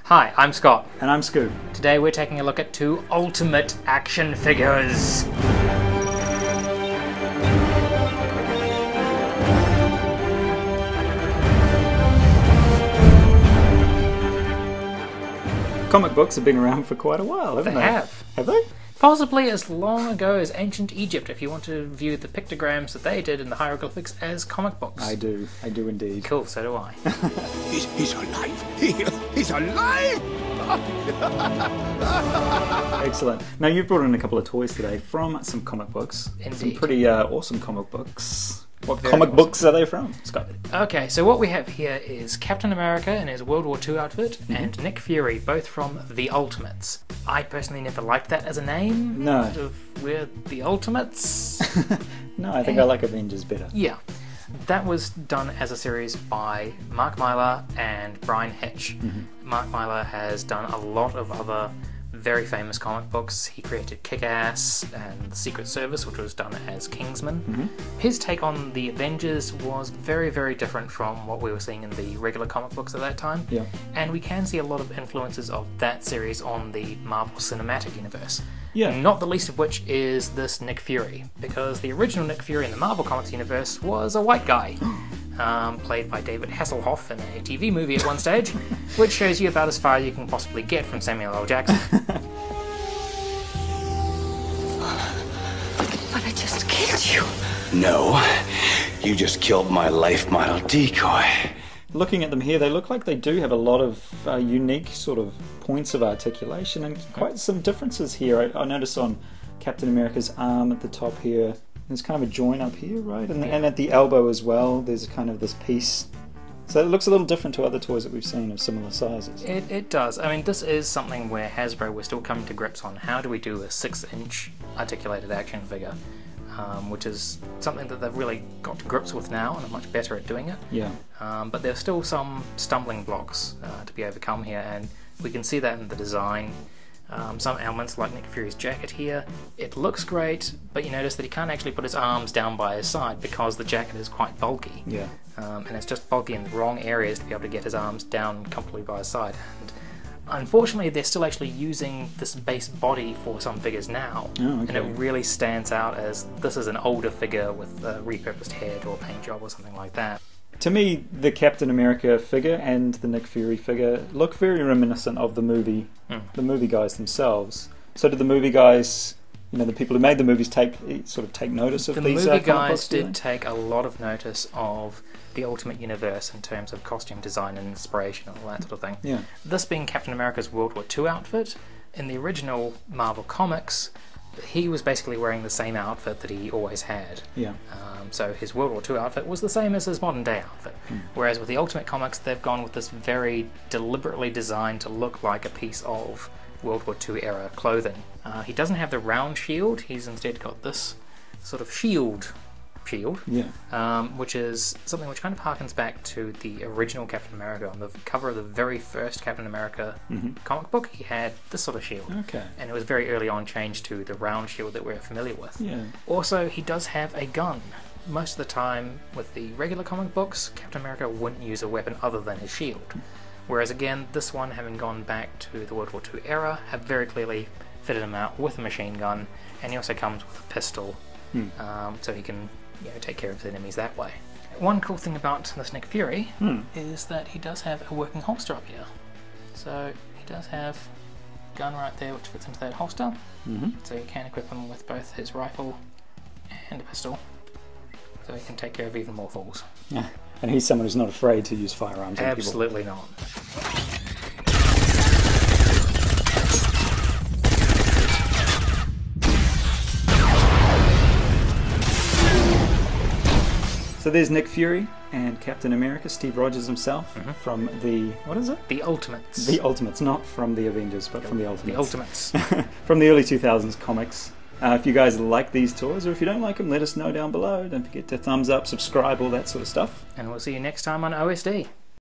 Hi, I'm Scott. And I'm Scoob. Today we're taking a look at two ultimate action figures. Comic books have been around for quite a while, haven't they? They have. Have they? Possibly as long ago as ancient Egypt, if you want to view the pictograms that they did in the hieroglyphics as comic books. I do indeed. Cool, so do I. He's alive! He's alive! Excellent. Now you've brought in a couple of toys today from some comic books. Indeed. Some pretty awesome comic books. What Very comic awesome. books are they from, Scott? Okay, so what we have here is Captain America in his World War II outfit and Nick Fury, both from The Ultimates. I personally never liked that as a name. No. Sort of, we're The Ultimates. No, I think I like Avengers better. Yeah. That was done as a series by Mark Millar and Brian Hitch. Mark Millar has done a lot of other very famous comic books. He created Kick-Ass and The Secret Service, which was done as Kingsman. His take on the Avengers was very, very different from what we were seeing in the regular comic books at that time. Yeah. And we can see a lot of influences of that series on the Marvel Cinematic Universe. Yeah. Not the least of which is this Nick Fury, because the original Nick Fury in the Marvel Comics universe was a white guy, played by David Hasselhoff in a TV movie at one stage, which shows you about as far as you can possibly get from Samuel L. Jackson. But I just killed you. No, you just killed my life model decoy. Looking at them here, they look like they do have a lot of unique sort of points of articulation and quite some differences here. I noticed on Captain America's arm at the top here, there's kind of a joint up here, right? And at the elbow as well, there's kind of this piece. So it looks a little different to other toys that we've seen of similar sizes. It does. I mean, this is something where Hasbro was still coming to grips on how do we do a 6-inch articulated action figure, which is something that they've really got to grips with now and are much better at doing it. Yeah. But there's still some stumbling blocks to be overcome here, and we can see that in the design. Some elements like Nick Fury's jacket here, it looks great, but you notice that he can't actually put his arms down by his side because the jacket is quite bulky. Yeah. And it's just bulky in the wrong areas to be able to get his arms down comfortably by his side. And unfortunately, they're still actually using this base body for some figures now, Oh, okay. and it really stands out as this is an older figure with a repurposed head or paint job or something like that. To me, the Captain America figure and the Nick Fury figure look very reminiscent of the movie guys themselves. So did the movie guys, the people who made the movies, take notice of The these movie comic guys books? do they? did take a lot of notice of the Ultimate Universe in terms of costume design and inspiration and all that sort of thing. Yeah. This being Captain America's World War II outfit, in the original Marvel Comics, he was basically wearing the same outfit that he always had. Yeah. So his World War II outfit was the same as his modern day outfit. Whereas with the Ultimate Comics, they've gone with this very deliberately designed to look like a piece of World War II era clothing. He doesn't have the round shield, he's instead got this sort of shield, Yeah. which is something which kind of harkens back to the original Captain America. On the cover of the very first Captain America comic book, he had this sort of shield. Okay. And it was very early on changed to the round shield that we're familiar with. Yeah. Also, he does have a gun. Most of the time, with the regular comic books, Captain America wouldn't use a weapon other than his shield. Whereas again, this one, having gone back to the World War II era, have very clearly fitted him out with a machine gun, and he also comes with a pistol, so he can take care of his enemies that way. One cool thing about this Nick Fury is that he does have a working holster up here. So he does have a gun right there which fits into that holster, so you can equip him with both his rifle and a pistol, so he can take care of even more fools. Yeah. And he's someone who's not afraid to use firearms on people. Absolutely not. So there's Nick Fury and Captain America, Steve Rogers himself, from the, what is it? The Ultimates. The Ultimates, not from the Avengers, but from the Ultimates. The Ultimates. From the early 2000s comics. If you guys like these toys, or if you don't like them, let us know down below. Don't forget to thumbs up, subscribe, all that sort of stuff. And we'll see you next time on OSD.